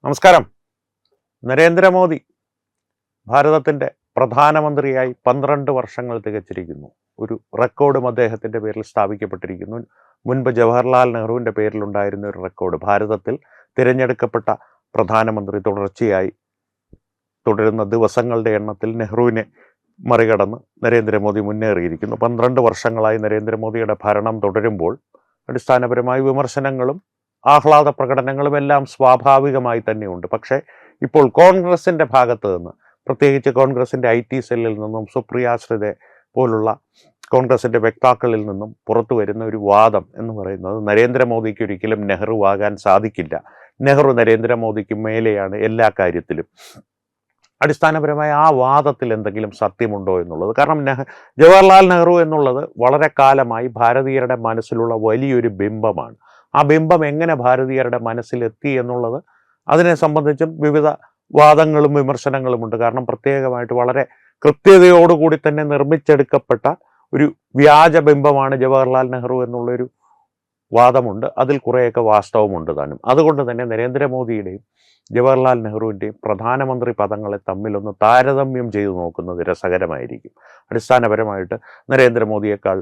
നമസ്കാരം. നരേന്ദ്രമോദി ഭാരതത്തിൻ്റെ പ്രധാനമന്ത്രിയായി 12 വർഷങ്ങൾ തികച്ചിരിക്കുന്നു. ഒരു റെക്കോർഡും അദ്ദേഹത്തിൻ്റെ പേരിൽ സ്ഥാപിക്കപ്പെട്ടിരിക്കുന്നു. മുൻപ് ജവഹർലാൽ നെഹ്റുവിൻ്റെ പേരിലുണ്ടായിരുന്ന ഒരു റെക്കോർഡ്, ഭാരതത്തിൽ തിരഞ്ഞെടുക്കപ്പെട്ട പ്രധാനമന്ത്രി തുടർച്ചയായി തുടരുന്ന ദിവസങ്ങളുടെ എണ്ണത്തിൽ നെഹ്റുവിനെ മറികടന്ന് നരേന്ദ്രമോദി മുന്നേറിയിരിക്കുന്നു. 12 വർഷങ്ങളായി നരേന്ദ്രമോദിയുടെ ഭരണം തുടരുമ്പോൾ അടിസ്ഥാനപരമായി വിമർശനങ്ങളും ആഹ്ലാദ പ്രകടനങ്ങളും എല്ലാം സ്വാഭാവികമായി തന്നെയുണ്ട്. പക്ഷേ ഇപ്പോൾ കോൺഗ്രസിൻ്റെ ഭാഗത്ത് നിന്ന്, പ്രത്യേകിച്ച് കോൺഗ്രസിൻ്റെ IT സെല്ലിൽ നിന്നും സുപ്രിയാശ്രിതെ പോലുള്ള കോൺഗ്രസിൻ്റെ വക്താക്കളിൽ നിന്നും പുറത്തു വരുന്ന ഒരു വാദം എന്ന് പറയുന്നത് നരേന്ദ്രമോദിക്ക് ഒരിക്കലും നെഹ്റു ആകാൻ സാധിക്കില്ല, നെഹ്റു നരേന്ദ്രമോദിക്ക് മേലെയാണ് എല്ലാ കാര്യത്തിലും. അടിസ്ഥാനപരമായ ആ വാദത്തിൽ എന്തെങ്കിലും സത്യമുണ്ടോ എന്നുള്ളത്, കാരണം ജവഹർലാൽ നെഹ്റു എന്നുള്ളത് വളരെ കാലമായി ഭാരതീയരുടെ മനസ്സിലുള്ള വലിയൊരു ബിംബമാണ്. ആ ബിംബം എങ്ങനെ ഭാരതീയരുടെ മനസ്സിലെത്തി എന്നുള്ളത്, അതിനെ സംബന്ധിച്ചും വിവിധ വാദങ്ങളും വിമർശനങ്ങളുമുണ്ട്. കാരണം പ്രത്യേകമായിട്ട് വളരെ കൃത്യതയോടുകൂടി തന്നെ നിർമ്മിച്ചെടുക്കപ്പെട്ട ഒരു വ്യാജ ബിംബമാണ് ജവഹർലാൽ നെഹ്റു എന്നുള്ളൊരു വാദമുണ്ട്. അതിൽ കുറേയൊക്കെ വാസ്തവമുണ്ട് താനും. അതുകൊണ്ട് തന്നെ നരേന്ദ്രമോദിയുടെയും ജവഹർലാൽ നെഹ്റുവിൻ്റെയും പ്രധാനമന്ത്രി പദങ്ങളെ തമ്മിലൊന്ന് താരതമ്യം ചെയ്തു നോക്കുന്നത് രസകരമായിരിക്കും. അടിസ്ഥാനപരമായിട്ട് നരേന്ദ്രമോദിയേക്കാൾ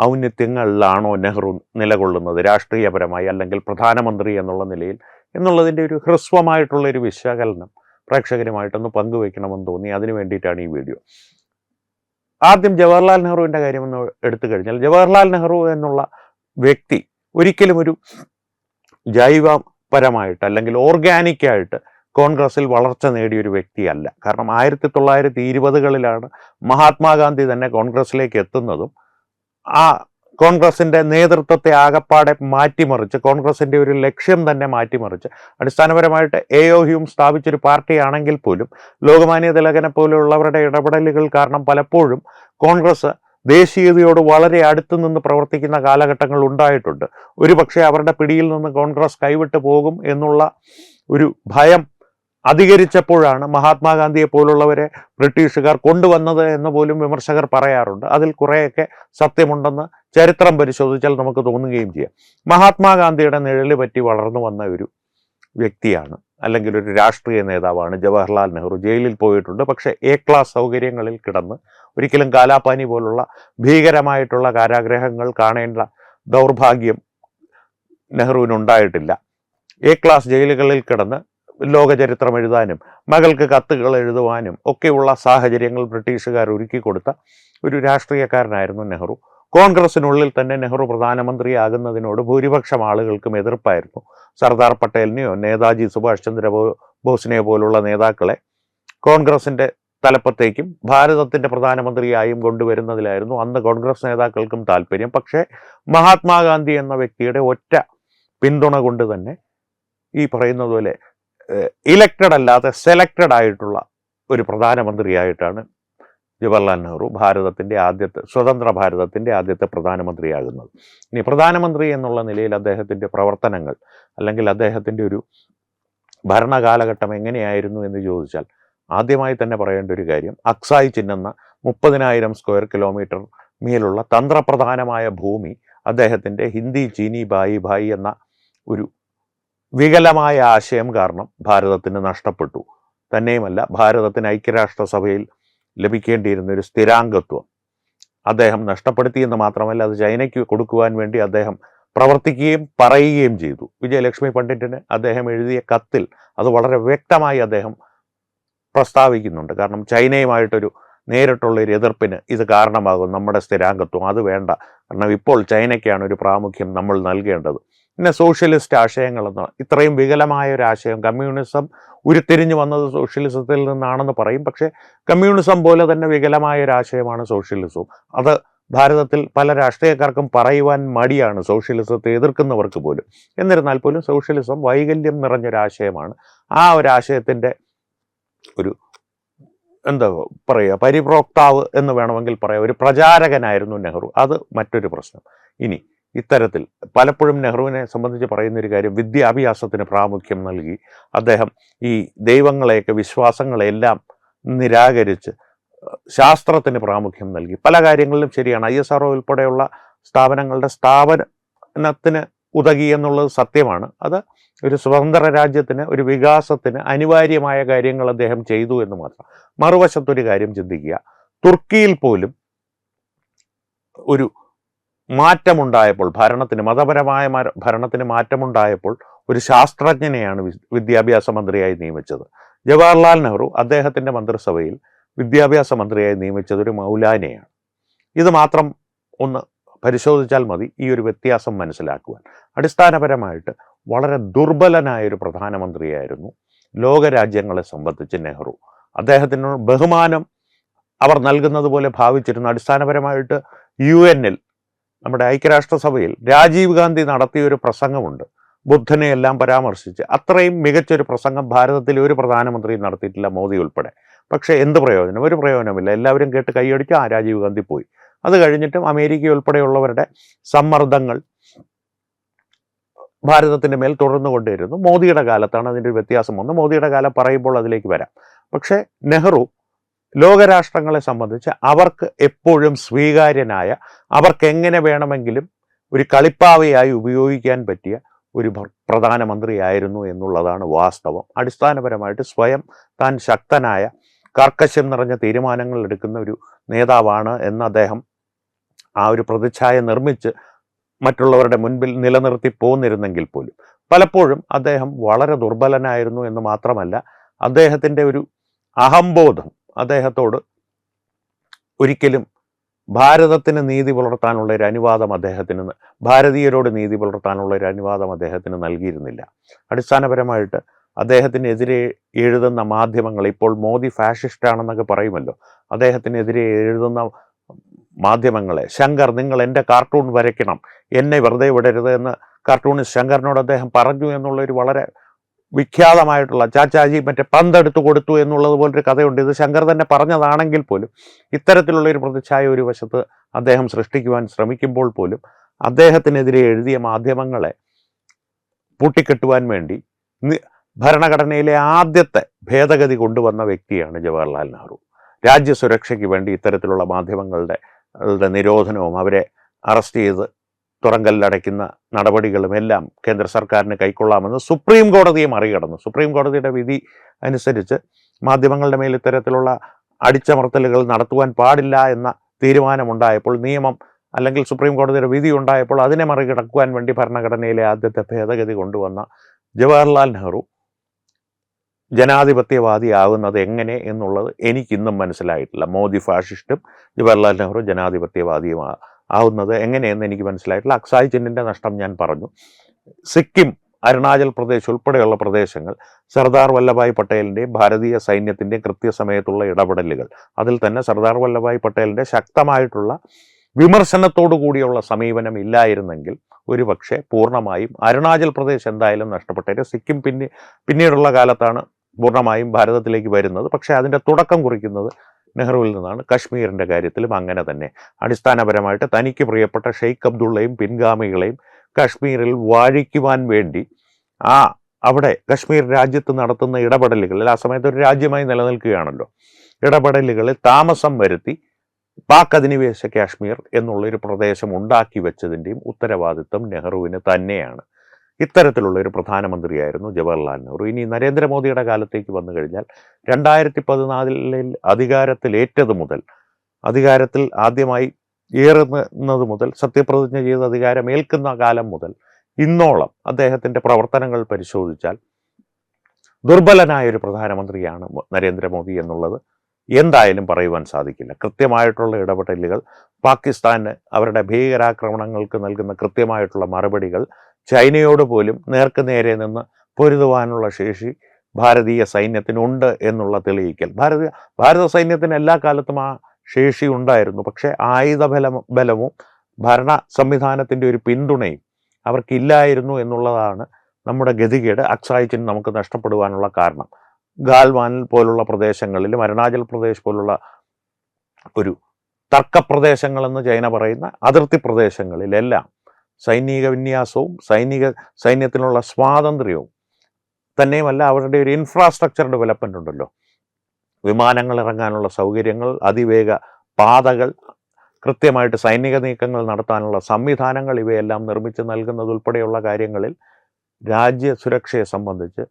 ഔന്നത്യങ്ങളിലാണോ നെഹ്റു നിലകൊള്ളുന്നത് രാഷ്ട്രീയപരമായി, അല്ലെങ്കിൽ പ്രധാനമന്ത്രി എന്നുള്ള നിലയിൽ എന്നുള്ളതിൻ്റെ ഒരു ഹ്രസ്വമായിട്ടുള്ളൊരു വിശകലനം പ്രേക്ഷകരുമായിട്ടൊന്ന് പങ്കുവയ്ക്കണമെന്ന് തോന്നി. അതിനു വേണ്ടിയിട്ടാണ് ഈ വീഡിയോ. ആദ്യം ജവഹർലാൽ നെഹ്റുവിൻ്റെ കാര്യമെന്ന് എടുത്തു കഴിഞ്ഞാൽ, ജവഹർലാൽ നെഹ്റു എന്നുള്ള വ്യക്തി ഒരിക്കലും ഒരു ജൈവപരമായിട്ട് അല്ലെങ്കിൽ ഓർഗാനിക്കായിട്ട് കോൺഗ്രസിൽ വളർച്ച നേടിയൊരു വ്യക്തിയല്ല. കാരണം 1920കളിലാണ് മഹാത്മാഗാന്ധി തന്നെ കോൺഗ്രസിലേക്ക് എത്തുന്നതും ആ കോൺഗ്രസിൻ്റെ നേതൃത്വത്തെ ആകപ്പാടെ മാറ്റിമറിച്ച്, കോൺഗ്രസിൻ്റെ ഒരു ലക്ഷ്യം തന്നെ മാറ്റിമറിച്ച്, അടിസ്ഥാനപരമായിട്ട് A.O. ഹ്യൂം സ്ഥാപിച്ചൊരു പാർട്ടിയാണെങ്കിൽ പോലും ലോകമാന്യ തിലകനെ പോലെയുള്ളവരുടെ ഇടപെടലുകൾ കാരണം പലപ്പോഴും കോൺഗ്രസ് ദേശീയതയോട് വളരെ അടുത്ത് നിന്ന് പ്രവർത്തിക്കുന്ന കാലഘട്ടങ്ങൾ ഉണ്ടായിട്ടുണ്ട്. ഒരുപക്ഷെ അവരുടെ പിടിയിൽ നിന്ന് കോൺഗ്രസ് കൈവിട്ട് പോകും എന്നുള്ള ഒരു ഭയം അധികരിച്ചപ്പോഴാണ് മഹാത്മാഗാന്ധിയെ പോലുള്ളവരെ ബ്രിട്ടീഷുകാർ കൊണ്ടുവന്നത് എന്ന് പോലും വിമർശകർ പറയാറുണ്ട്. അതിൽ കുറേയൊക്കെ സത്യമുണ്ടെന്ന് ചരിത്രം പരിശോധിച്ചാൽ നമുക്ക് തോന്നുകയും ചെയ്യാം. മഹാത്മാഗാന്ധിയുടെ നിഴല് പറ്റി വളർന്നു വന്ന ഒരു വ്യക്തിയാണ്, അല്ലെങ്കിൽ ഒരു രാഷ്ട്രീയ നേതാവാണ് ജവഹർലാൽ നെഹ്റു. ജയിലിൽ പോയിട്ടുണ്ട്. പക്ഷേ A ക്ലാസ് സൗകര്യങ്ങളിൽ കിടന്ന് ഒരിക്കലും കാലാപാനി പോലുള്ള ഭീകരമായിട്ടുള്ള കാരാഗ്രഹങ്ങൾ കാണേണ്ട ദൗർഭാഗ്യം നെഹ്റുവിനുണ്ടായിട്ടില്ല. A ക്ലാസ് ജയിലുകളിൽ കിടന്ന് ലോകചരിത്രം എഴുതാനും മകൾക്ക് കത്തുകൾ എഴുതുവാനും ഒക്കെയുള്ള സാഹചര്യങ്ങൾ ബ്രിട്ടീഷുകാർ ഒരുക്കി കൊടുത്ത ഒരു രാഷ്ട്രീയക്കാരനായിരുന്നു നെഹ്റു. കോൺഗ്രസിനുള്ളിൽ തന്നെ നെഹ്റു പ്രധാനമന്ത്രിയാകുന്നതിനോട് ഭൂരിപക്ഷം ആളുകൾക്കും എതിർപ്പായിരുന്നു. സർദാർ പട്ടേലിനെയോ നേതാജി സുഭാഷ് ചന്ദ്ര ബോസിനെയോ പോലുള്ള നേതാക്കളെ കോൺഗ്രസിൻ്റെ തലപ്പത്തേക്കും ഭാരതത്തിൻ്റെ പ്രധാനമന്ത്രിയായും കൊണ്ടുവരുന്നതിലായിരുന്നു അന്ന് കോൺഗ്രസ് നേതാക്കൾക്കും താല്പര്യം. പക്ഷേ മഹാത്മാഗാന്ധി എന്ന വ്യക്തിയുടെ ഒറ്റ പിന്തുണ കൊണ്ട് തന്നെ ഈ പറയുന്നത് പോലെ ഇലക്റ്റഡ് അല്ലാതെ സെലക്റ്റഡ് ആയിട്ടുള്ള ഒരു പ്രധാനമന്ത്രിയായിട്ടാണ് ജവഹർലാൽ നെഹ്റു സ്വതന്ത്ര ഭാരതത്തിൻ്റെ ആദ്യത്തെ പ്രധാനമന്ത്രിയാകുന്നത്. ഇനി പ്രധാനമന്ത്രി എന്നുള്ള നിലയിൽ അദ്ദേഹത്തിൻ്റെ പ്രവർത്തനങ്ങൾ, അല്ലെങ്കിൽ അദ്ദേഹത്തിൻ്റെ ഒരു ഭരണകാലഘട്ടം എങ്ങനെയായിരുന്നു എന്ന് ചോദിച്ചാൽ, ആദ്യമായി തന്നെ പറയേണ്ട ഒരു കാര്യം, അക്സായ് ചിഹ്നെന്ന 30,000 സ്ക്വയർ കിലോമീറ്റർ മേലുള്ള തന്ത്രപ്രധാനമായ ഭൂമി അദ്ദേഹത്തിൻ്റെ ഹിന്ദി ചീനി ഭായി ഭായി എന്ന ഒരു വികലമായ ആശയം കാരണം ഭാരതത്തിന് നഷ്ടപ്പെട്ടു. തന്നെയുമല്ല, ഭാരതത്തിന് ഐക്യരാഷ്ട്രസഭയിൽ ലഭിക്കേണ്ടിയിരുന്ന ഒരു സ്ഥിരാംഗത്വം അദ്ദേഹം നഷ്ടപ്പെടുത്തിയെന്ന് മാത്രമല്ല, അത് ചൈനയ്ക്ക് കൊടുക്കുവാൻ വേണ്ടി അദ്ദേഹം പ്രവർത്തിക്കുകയും പറയുകയും ചെയ്തു. വിജയലക്ഷ്മി പണ്ഡിറ്റിന് അദ്ദേഹം എഴുതിയ കത്തിൽ അത് വളരെ വ്യക്തമായി അദ്ദേഹം പ്രസ്താവിക്കുന്നുണ്ട്. കാരണം ചൈനയുമായിട്ടൊരു നേരിട്ടുള്ളൊരു എതിർപ്പിന് ഇത് കാരണമാകും, നമ്മുടെ സ്ഥിരാംഗത്വം അത് വേണ്ട, കാരണം ഇപ്പോൾ ചൈനയ്ക്കാണ് ഒരു പ്രാമുഖ്യം നമ്മൾ നൽകേണ്ടത്. പിന്നെ സോഷ്യലിസ്റ്റ് ആശയങ്ങളെന്ന്, ഇത്രയും വികലമായ ഒരു ആശയം, കമ്മ്യൂണിസം ഉരുത്തിരിഞ്ഞു വന്നത് സോഷ്യലിസത്തിൽ നിന്നാണെന്ന് പറയും. പക്ഷേ കമ്മ്യൂണിസം പോലെ തന്നെ വികലമായ ഒരു ആശയമാണ് സോഷ്യലിസവും. അത് ഭാരതത്തിൽ പല രാഷ്ട്രീയക്കാർക്കും പറയുവാൻ മടിയാണ്, സോഷ്യലിസത്തെ എതിർക്കുന്നവർക്ക് പോലും. എന്നിരുന്നാൽ പോലും സോഷ്യലിസം വൈകല്യം നിറഞ്ഞൊരാശയമാണ്. ആ ഒരു ആശയത്തിൻ്റെ ഒരു എന്താ പറയുക, പരിപ്രോക്താവ് എന്ന് വേണമെങ്കിൽ പറയാം, ഒരു പ്രചാരകനായിരുന്നു നെഹ്റു. അത് മറ്റൊരു പ്രശ്നം. ഇനി ഇത്തരത്തിൽ പലപ്പോഴും നെഹ്റുവിനെ സംബന്ധിച്ച് പറയുന്നൊരു കാര്യം, വിദ്യാഭ്യാസത്തിന് പ്രാമുഖ്യം നൽകി അദ്ദേഹം ഈ ദൈവങ്ങളെയൊക്കെ, വിശ്വാസങ്ങളെല്ലാം നിരാകരിച്ച് ശാസ്ത്രത്തിന് പ്രാമുഖ്യം നൽകി. പല കാര്യങ്ങളിലും ശരിയാണ്. ISRO ഉൾപ്പെടെയുള്ള സ്ഥാപനങ്ങളുടെ സ്ഥാപനത്തിന് ഉതകി എന്നുള്ളത് സത്യമാണ്. അത് ഒരു സ്വതന്ത്ര രാജ്യത്തിന്, ഒരു വികാസത്തിന് അനിവാര്യമായ കാര്യങ്ങൾ അദ്ദേഹം ചെയ്തു എന്ന് മാത്രം. മറുവശത്തൊരു കാര്യം ചിന്തിക്കുക, തുർക്കിയിൽ പോലും ഒരു മാറ്റമുണ്ടായപ്പോൾ, മതപരമായ ഭരണത്തിന് മാറ്റമുണ്ടായപ്പോൾ ഒരു ശാസ്ത്രജ്ഞനെയാണ് വിദ്യാഭ്യാസ മന്ത്രിയായി നിയമിച്ചത്. ജവഹർലാൽ നെഹ്റു അദ്ദേഹത്തിൻ്റെ മന്ത്രിസഭയിൽ വിദ്യാഭ്യാസ മന്ത്രിയായി നിയമിച്ചത് ഒരു മൗലാനയാണ്. ഇത് മാത്രം ഒന്ന് പരിശോധിച്ചാൽ മതി ഈ ഒരു വ്യത്യാസം മനസ്സിലാക്കുവാൻ. അടിസ്ഥാനപരമായിട്ട് വളരെ ദുർബലനായൊരു പ്രധാനമന്ത്രിയായിരുന്നു ലോകരാജ്യങ്ങളെ സംബന്ധിച്ച് നെഹ്റു. അദ്ദേഹത്തിന് ബഹുമാനം അവർ നൽകുന്നത് പോലെ ഭാവിച്ചിരുന്നു. അടിസ്ഥാനപരമായിട്ട് UN-ൽ, നമ്മുടെ ഐക്യരാഷ്ട്രസഭയിൽ രാജീവ് ഗാന്ധി നടത്തിയൊരു പ്രസംഗമുണ്ട്, ബുദ്ധനെ എല്ലാം പരാമർശിച്ച്. അത്രയും മികച്ചൊരു പ്രസംഗം ഭാരതത്തിലെ ഒരു പ്രധാനമന്ത്രിയും നടത്തിയിട്ടില്ല, മോദി ഉൾപ്പെടെ. പക്ഷേ എന്ത് പ്രയോജനം? ഒരു പ്രയോജനമില്ല. എല്ലാവരും കേട്ട് കൈയടിച്ചു, രാജീവ് ഗാന്ധി പോയി. അത് കഴിഞ്ഞിട്ടും അമേരിക്ക ഉൾപ്പെടെയുള്ളവരുടെ സമ്മർദ്ദങ്ങൾ ഭാരതത്തിൻ്റെ മേൽ തുടർന്നു കൊണ്ടിരുന്നു. മോദിയുടെ കാലത്താണ് അതിൻ്റെ ഒരു വ്യത്യാസം വന്നത്. മോദിയുടെ കാലം പറയുമ്പോൾ അതിലേക്ക് വരാം. പക്ഷേ നെഹ്റു ലോകരാഷ്ട്രങ്ങളെ സംബന്ധിച്ച് അവർക്ക് എപ്പോഴും സ്വീകാര്യനായ, അവർക്ക് എങ്ങനെ വേണമെങ്കിലും ഒരു കളിപ്പാവയായി ഉപയോഗിക്കാൻ പറ്റിയ ഒരു പ്രധാനമന്ത്രിയായിരുന്നു എന്നുള്ളതാണ് വാസ്തവം. അടിസ്ഥാനപരമായിട്ട് സ്വയം താൻ ശക്തനായ, കർക്കശം നിറഞ്ഞ തീരുമാനങ്ങൾ എടുക്കുന്ന ഒരു നേതാവാണ് എന്ന് അദ്ദേഹം ആ ഒരു പ്രതിച്ഛായ നിർമ്മിച്ച് മറ്റുള്ളവരുടെ മുൻപിൽ നിലനിർത്തി പോന്നിരുന്നെങ്കിൽ പോലും പലപ്പോഴും അദ്ദേഹം വളരെ ദുർബലനായിരുന്നു എന്ന് മാത്രമല്ല, അദ്ദേഹത്തിൻ്റെ ഒരു അഹംബോധം അദ്ദേഹത്തോട് ഒരിക്കലും ഭാരതത്തിന് നീതി പുലർത്താനുള്ള ഒരു അനുവാദം അദ്ദേഹത്തിന്, ഭാരതീയരോട് നീതി പുലർത്താനുള്ള ഒരു അനുവാദം അദ്ദേഹത്തിന് നൽകിയിരുന്നില്ല. അടിസ്ഥാനപരമായിട്ട് അദ്ദേഹത്തിനെതിരെ എഴുതുന്ന മാധ്യമങ്ങൾ, ഇപ്പോൾ മോദി ഫാഷിസ്റ്റാണെന്നൊക്കെ പറയുമല്ലോ, അദ്ദേഹത്തിനെതിരെ എഴുതുന്ന മാധ്യമങ്ങളെ, ശങ്കർ നിങ്ങൾ എൻ്റെ കാർട്ടൂൺ വരയ്ക്കണം, എന്നെ വെറുതെ വിടരുത് എന്ന് കാർട്ടൂണിസ്റ്റ് ശങ്കറിനോട് അദ്ദേഹം പറഞ്ഞു എന്നുള്ളൊരു വളരെ വിഖ്യാതമായിട്ടുള്ള, ചാച്ചാജി മറ്റേ പന്തെടുത്ത് കൊടുത്തു എന്നുള്ളത് പോലൊരു കഥയുണ്ട്. ഇത് ശങ്കർ തന്നെ പറഞ്ഞതാണെങ്കിൽ പോലും ഇത്തരത്തിലുള്ളൊരു പ്രതിച്ഛായ ഒരു വശത്ത് അദ്ദേഹം സൃഷ്ടിക്കുവാൻ ശ്രമിക്കുമ്പോൾ പോലും അദ്ദേഹത്തിനെതിരെ എഴുതിയ മാധ്യമങ്ങളെ പൂട്ടിക്കെട്ടുവാൻ വേണ്ടി ഭരണഘടനയിലെ ആദ്യത്തെ ഭേദഗതി കൊണ്ടുവന്ന വ്യക്തിയാണ് ജവഹർലാൽ നെഹ്റു. രാജ്യസുരക്ഷയ്ക്ക് വേണ്ടി ഇത്തരത്തിലുള്ള മാധ്യമങ്ങളുടെ നിരോധനവും അവരെ അറസ്റ്റ് ചെയ്ത് തുറങ്കലിലടയ്ക്കുന്ന നടപടികളും എല്ലാം കേന്ദ്ര സർക്കാരിന് കൈക്കൊള്ളാമെന്ന് സുപ്രീം കോടതിയെ മറികടന്നു. സുപ്രീം കോടതിയുടെ വിധി അനുസരിച്ച് മാധ്യമങ്ങളുടെ മേൽ ഇത്തരത്തിലുള്ള അടിച്ചമർത്തലുകൾ നടത്തുവാൻ പാടില്ല എന്ന തീരുമാനമുണ്ടായപ്പോൾ, നിയമം അല്ലെങ്കിൽ സുപ്രീം കോടതിയുടെ വിധി ഉണ്ടായപ്പോൾ അതിനെ മറികടക്കുവാൻ വേണ്ടി ഭരണഘടനയിലെ ആദ്യത്തെ ഭേദഗതി കൊണ്ടുവന്ന ജവഹർലാൽ നെഹ്റു ജനാധിപത്യവാദിയാകുന്നത് എങ്ങനെ എന്നുള്ളത് എനിക്കിന്നും മനസ്സിലായിട്ടില്ല. മോദി ഫാഷിസ്റ്റും ജവഹർലാൽ നെഹ്റു ജനാധിപത്യവാദിയും ആവുന്നത് എങ്ങനെയെന്ന് എനിക്ക് മനസ്സിലായിട്ടില്ല. അക്സായ് ചിന്നിൻ്റെ നഷ്ടം ഞാൻ പറഞ്ഞു. സിക്കിം, അരുണാചൽ പ്രദേശ് ഉൾപ്പെടെയുള്ള പ്രദേശങ്ങൾ സർദാർ വല്ലഭായ് പട്ടേലിൻ്റെയും ഭാരതീയ സൈന്യത്തിൻ്റെയും കൃത്യസമയത്തുള്ള ഇടപെടലുകൾ, അതിൽ തന്നെ സർദാർ വല്ലഭായ് പട്ടേലിൻ്റെ ശക്തമായിട്ടുള്ള വിമർശനത്തോടു കൂടിയുള്ള സമീപനം ഇല്ലായിരുന്നെങ്കിൽ ഒരുപക്ഷെ പൂർണ്ണമായും അരുണാചൽ പ്രദേശ് എന്തായാലും നഷ്ടപ്പെട്ടേനെ. സിക്കിം പിന്നീടുള്ള കാലത്താണ് പൂർണ്ണമായും ഭാരതത്തിലേക്ക് വരുന്നത്. പക്ഷേ അതിൻ്റെ തുടക്കം കുറിക്കുന്നത് നെഹ്റുവിൽ നിന്നാണ്. കശ്മീരിൻ്റെ കാര്യത്തിലും അങ്ങനെ തന്നെ. അടിസ്ഥാനപരമായിട്ട് തനിക്ക് പ്രിയപ്പെട്ട ഷെയ്ഖ് അബ്ദുള്ളയും പിൻഗാമികളെയും കശ്മീരിൽ വാഴിക്കുവാൻ വേണ്ടി അവിടെ കശ്മീർ രാജ്യത്ത് നടത്തുന്ന ഇടപെടലുകളിൽ, ആ സമയത്ത് ഒരു രാജ്യമായി നിലനിൽക്കുകയാണല്ലോ, ഇടപെടലുകളിൽ താമസം വരുത്തി പാക് അധിനിവേശ കാശ്മീർ എന്നുള്ളൊരു പ്രദേശം ഉണ്ടാക്കി വെച്ചതിൻ്റെയും ഉത്തരവാദിത്വം നെഹ്റുവിന് തന്നെയാണ്. ഇത്തരത്തിലുള്ള ഒരു പ്രധാനമന്ത്രിയായിരുന്നു ജവഹർലാൽ നെഹ്റു. ഇനി നരേന്ദ്രമോദിയുടെ കാലത്തേക്ക് വന്നു കഴിഞ്ഞാൽ 2014 അധികാരത്തിലേറ്റത് മുതൽ, അധികാരത്തിൽ ആദ്യമായി ഏറുന്നത് മുതൽ, സത്യപ്രതിജ്ഞ ചെയ്ത് അധികാരമേൽക്കുന്ന കാലം മുതൽ ഇന്നോളം അദ്ദേഹത്തിൻ്റെ പ്രവർത്തനങ്ങൾ പരിശോധിച്ചാൽ ദുർബലനായൊരു പ്രധാനമന്ത്രിയാണ് നരേന്ദ്രമോദി എന്നുള്ളത് എന്തായാലും പറയുവാൻ സാധിക്കില്ല. കൃത്യമായിട്ടുള്ള ഇടപെടലുകൾ, പാകിസ്ഥാന് അവരുടെ ഭീകരാക്രമണങ്ങൾക്ക് നൽകുന്ന കൃത്യമായിട്ടുള്ള മറുപടികൾ, ചൈനയോട് പോലും നേർക്ക് നേരെ നിന്ന് പൊരുതുവാനുള്ള ശേഷി ഭാരതീയ സൈന്യത്തിനുണ്ട് എന്നുള്ള തെളിയിക്കൽ. ഭാരത സൈന്യത്തിന് എല്ലാ കാലത്തും ആ ശേഷി ഉണ്ടായിരുന്നു. പക്ഷേ ബലവും ഭരണ സംവിധാനത്തിൻ്റെ ഒരു പിന്തുണയും അവർക്കില്ലായിരുന്നു എന്നുള്ളതാണ് നമ്മുടെ ഗതികേട്, അക്സായ് ചിൻ നമുക്ക് നഷ്ടപ്പെടുവാനുള്ള കാരണം. ഗാൽവാൻ പോലുള്ള പ്രദേശങ്ങളിലും അരുണാചൽ പ്രദേശ് പോലുള്ള ഒരു തർക്കപ്രദേശങ്ങളെന്ന് ചൈന പറയുന്ന അതിർത്തി പ്രദേശങ്ങളിലെല്ലാം സൈനിക വിന്യാസവും സൈന്യത്തിനുള്ള സ്വാതന്ത്ര്യവും തന്നെയുമല്ല, അവരുടെ ഒരു ഇൻഫ്രാസ്ട്രക്ചർ ഡെവലപ്മെൻ്റ് ഉണ്ടല്ലോ, വിമാനങ്ങൾ ഇറങ്ങാനുള്ള സൗകര്യങ്ങൾ, അതിവേഗ പാതകൾ, കൃത്യമായിട്ട് സൈനിക നീക്കങ്ങൾ നടത്താനുള്ള സംവിധാനങ്ങൾ ഇവയെല്ലാം നിർമ്മിച്ച് നൽകുന്നതുൾപ്പെടെയുള്ള കാര്യങ്ങളിൽ രാജ്യസുരക്ഷയെ സംബന്ധിച്ച്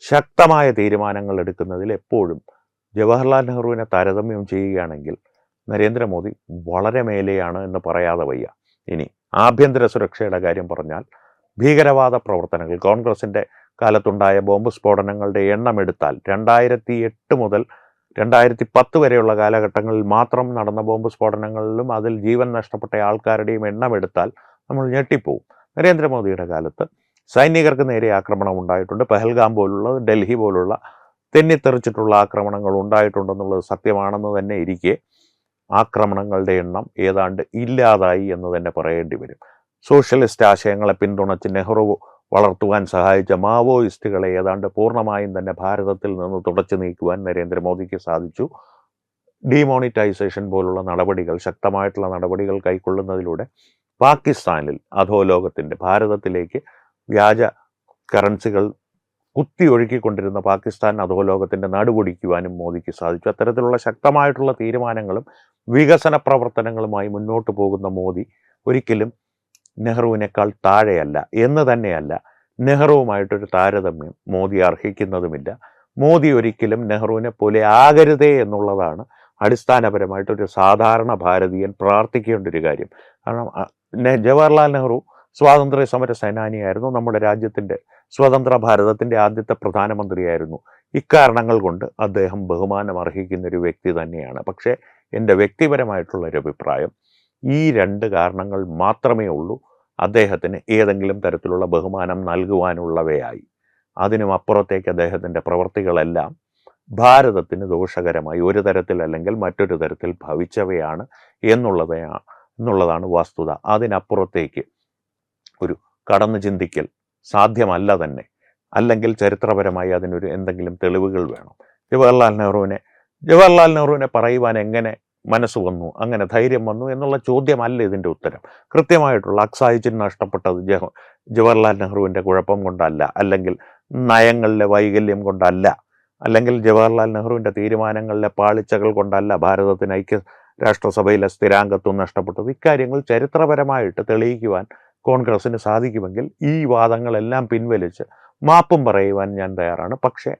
ശക്തമായ തീരുമാനങ്ങൾ എടുക്കുന്നതിൽ എപ്പോഴും ജവഹർലാൽ നെഹ്റുവിനെ താരതമ്യം ചെയ്യുകയാണെങ്കിൽ നരേന്ദ്രമോദി വളരെ മേലെയാണ് എന്ന് പറയാതെ വയ്യ. ഇനി ആഭ്യന്തര സുരക്ഷയുടെ കാര്യം പറഞ്ഞാൽ ഭീകരവാദ പ്രവർത്തനങ്ങൾ, കോൺഗ്രസിൻ്റെ കാലത്തുണ്ടായ ബോംബ് സ്ഫോടനങ്ങളുടെ എണ്ണം എടുത്താൽ 2008 മുതൽ 2010 വരെയുള്ള കാലഘട്ടങ്ങളിൽ മാത്രം നടന്ന ബോംബ് സ്ഫോടനങ്ങളിലും അതിൽ ജീവൻ നഷ്ടപ്പെട്ട ആൾക്കാരുടെയും എണ്ണം എടുത്താൽ നമ്മൾ ഞെട്ടിപ്പോവും. നരേന്ദ്രമോദിയുടെ കാലത്ത് സൈനികർക്ക് നേരെ ആക്രമണം ഉണ്ടായിട്ടുണ്ട്. പഹൽഗാം പോലുള്ള, ഡൽഹി പോലുള്ള തെന്നിത്തെറിച്ചിട്ടുള്ള ആക്രമണങ്ങൾ ഉണ്ടായിട്ടുണ്ടെന്നുള്ളത് സത്യമാണെന്ന് തന്നെ ഇരിക്കെ ആക്രമണങ്ങളുടെ എണ്ണം ഏതാണ്ട് ഇല്ലാതായി എന്ന് തന്നെ പറയേണ്ടി വരും. സോഷ്യലിസ്റ്റ് ആശയങ്ങളെ പിന്തുണച്ച് നെഹ്റു വളർത്തുവാൻ സഹായിച്ച മാവോയിസ്റ്റുകളെ ഏതാണ്ട് പൂർണ്ണമായും തന്നെ ഭാരതത്തിൽ നിന്ന് തുടച്ചു നീക്കുവാൻ നരേന്ദ്രമോദിക്ക് സാധിച്ചു. ഡിമോണിറ്റൈസേഷൻ പോലുള്ള നടപടികൾ, ശക്തമായിട്ടുള്ള നടപടികൾ കൈക്കൊള്ളുന്നതിലൂടെ പാകിസ്ഥാനിൽ അധോലോകത്തിൻ്റെ, ഭാരതത്തിലേക്ക് വ്യാജ കറൻസികൾ കുത്തി ഒഴുക്കിക്കൊണ്ടിരുന്ന പാകിസ്ഥാൻ അധോലോകത്തിൻ്റെ നടുപൊടിക്കുവാനും മോദിക്ക് സാധിച്ചു. അത്തരത്തിലുള്ള ശക്തമായിട്ടുള്ള തീരുമാനങ്ങളും വികസന പ്രവർത്തനങ്ങളുമായി മുന്നോട്ട് പോകുന്ന മോദി ഒരിക്കലും നെഹ്റുവിനേക്കാൾ താഴെയല്ല എന്ന് തന്നെയല്ല, നെഹ്റുവുമായിട്ടൊരു താരതമ്യം മോദി അർഹിക്കുന്നതുമില്ല. മോദി ഒരിക്കലും നെഹ്റുവിനെ പോലെ ആകരുതേ എന്നുള്ളതാണ് അടിസ്ഥാനപരമായിട്ടൊരു സാധാരണ ഭാരതീയൻ പ്രാർത്ഥിക്കേണ്ട ഒരു കാര്യം. കാരണം ജവഹർലാൽ നെഹ്റു സ്വാതന്ത്ര്യ സമര സേനാനിയായിരുന്നു, നമ്മുടെ രാജ്യത്തിൻ്റെ സ്വതന്ത്ര ഭാരതത്തിൻ്റെ ആദ്യത്തെ പ്രധാനമന്ത്രിയായിരുന്നു. ഇക്കാരണങ്ങൾ കൊണ്ട് അദ്ദേഹം ബഹുമാനം അർഹിക്കുന്നൊരു വ്യക്തി തന്നെയാണ്. പക്ഷേ എൻ്റെ വ്യക്തിപരമായിട്ടുള്ളൊരു അഭിപ്രായം, ഈ 2 കാരണങ്ങൾ മാത്രമേ ഉള്ളൂ അദ്ദേഹത്തിന് ഏതെങ്കിലും തരത്തിലുള്ള ബഹുമാനം നൽകുവാനുള്ളവയായി. അതിനും അപ്പുറത്തേക്ക് അദ്ദേഹത്തിൻ്റെ പ്രവൃത്തികളെല്ലാം ഭാരതത്തിന് ദോഷകരമായി ഒരു തരത്തിൽ അല്ലെങ്കിൽ മറ്റൊരു തരത്തിൽ ഭവിച്ചവയാണ് എന്നുള്ളതാണ് വസ്തുത. അതിനപ്പുറത്തേക്ക് ഒരു കടന്നു ചിന്തിക്കൽ സാധ്യമല്ല തന്നെ. അല്ലെങ്കിൽ ചരിത്രപരമായി അതിനൊരു എന്തെങ്കിലും തെളിവുകൾ വേണം. ജവഹർലാൽ നെഹ്റുവിനെ പറയുവാൻ എങ്ങനെ മനസ്സ് വന്നു, അങ്ങനെ ധൈര്യം വന്നു എന്നുള്ള ചോദ്യമല്ല ഇതിൻ്റെ ഉത്തരം. കൃത്യമായിട്ടുള്ള അക്സായി ചിഹ്നം നഷ്ടപ്പെട്ടത് ജവഹർലാൽ നെഹ്റുവിൻ്റെ കുഴപ്പം കൊണ്ടല്ല, അല്ലെങ്കിൽ നയങ്ങളിലെ വൈകല്യം കൊണ്ടല്ല, അല്ലെങ്കിൽ ജവഹർലാൽ നെഹ്റുവിൻ്റെ തീരുമാനങ്ങളിലെ പാളിച്ചകൾ കൊണ്ടല്ല ഭാരതത്തിന് ഐക്യരാഷ്ട്രസഭയിലെ സ്ഥിരാംഗത്വം നഷ്ടപ്പെട്ടത്. ഇക്കാര്യങ്ങൾ ചരിത്രപരമായിട്ട് തെളിയിക്കുവാൻ കോൺഗ്രസിന് സാധിക്കുമെങ്കിൽ ഈ വാദങ്ങളെല്ലാം പിൻവലിച്ച് മാപ്പും പറയുവാൻ ഞാൻ തയ്യാറാണ്. പക്ഷേ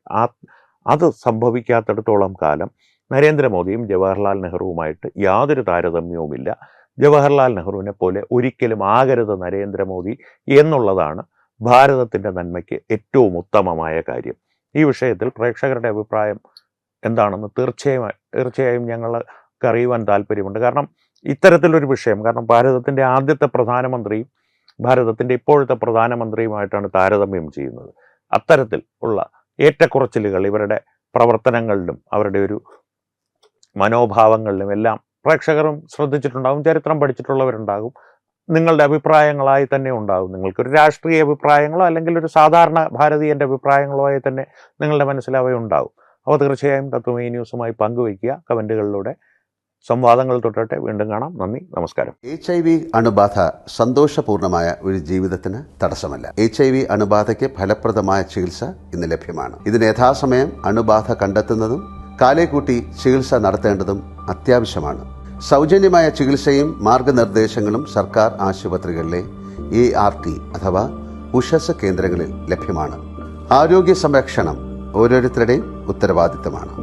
അത് സംഭവിക്കാത്തിടത്തോളം കാലം നരേന്ദ്രമോദിയും ജവഹർലാൽ നെഹ്റുവുമായിട്ട് യാതൊരു താരതമ്യവുമില്ല. ജവഹർലാൽ നെഹ്റുവിനെ പോലെ ഒരിക്കലും ആകരുത് നരേന്ദ്രമോദി എന്നുള്ളതാണ് ഭാരതത്തിൻ്റെ നന്മയ്ക്ക് ഏറ്റവും ഉത്തമമായ കാര്യം. ഈ വിഷയത്തിൽ പ്രേക്ഷകരുടെ അഭിപ്രായം എന്താണെന്ന് തീർച്ചയായും ഞങ്ങൾക്ക് അറിയുവാൻ താല്പര്യമുണ്ട്. കാരണം ഇത്തരത്തിലൊരു വിഷയം, കാരണം ഭാരതത്തിൻ്റെ ആദ്യത്തെ പ്രധാനമന്ത്രിയും ഭാരതത്തിൻ്റെ ഇപ്പോഴത്തെ പ്രധാനമന്ത്രിയുമായിട്ടാണ് താരതമ്യം ചെയ്യുന്നത്. അത്തരത്തിൽ ഉള്ള ഏറ്റക്കുറച്ചിലുകൾ ഇവരുടെ പ്രവർത്തനങ്ങളിലും അവരുടെ ഒരു മനോഭാവങ്ങളിലും എല്ലാം പ്രേക്ഷകരും ശ്രദ്ധിച്ചിട്ടുണ്ടാകും, ചരിത്രം പഠിച്ചിട്ടുള്ളവരുണ്ടാകും. നിങ്ങളുടെ അഭിപ്രായങ്ങളായി തന്നെ ഉണ്ടാകും. നിങ്ങൾക്കൊരു രാഷ്ട്രീയ അഭിപ്രായങ്ങളോ അല്ലെങ്കിൽ ഒരു സാധാരണ ഭാരതീയൻ്റെ അഭിപ്രായങ്ങളോ ആയി തന്നെ നിങ്ങളുടെ മനസ്സിൽ അവയുണ്ടാകും. അവ തീർച്ചയായും തത്വമയി ന്യൂസുമായി പങ്കുവയ്ക്കുക കമൻറ്റുകളിലൂടെ. സംവാദങ്ങൾ തുടരട്ടെ. വീണ്ടും കാണാം. നന്ദി, നമസ്കാരം. HIV അണുബാധ സന്തോഷപൂർണമായ ഒരു ജീവിതത്തിന് തടസ്സമല്ല. HIV അണുബാധയ്ക്ക് ഫലപ്രദമായ ചികിത്സ ഇന്ന് ലഭ്യമാണ്. ഇതിന് യഥാസമയം അണുബാധ കണ്ടെത്തുന്നതും കാലേക്കൂട്ടി ചികിത്സ നടത്തേണ്ടതും അത്യാവശ്യമാണ്. സൗജന്യമായ ചികിത്സയും മാർഗനിർദ്ദേശങ്ങളും സർക്കാർ ആശുപത്രികളിലെ ART അഥവാ ഉഷസ് കേന്ദ്രങ്ങളിൽ ലഭ്യമാണ്. ആരോഗ്യ സംരക്ഷണം ഓരോരുത്തരുടെയും ഉത്തരവാദിത്തമാണ്.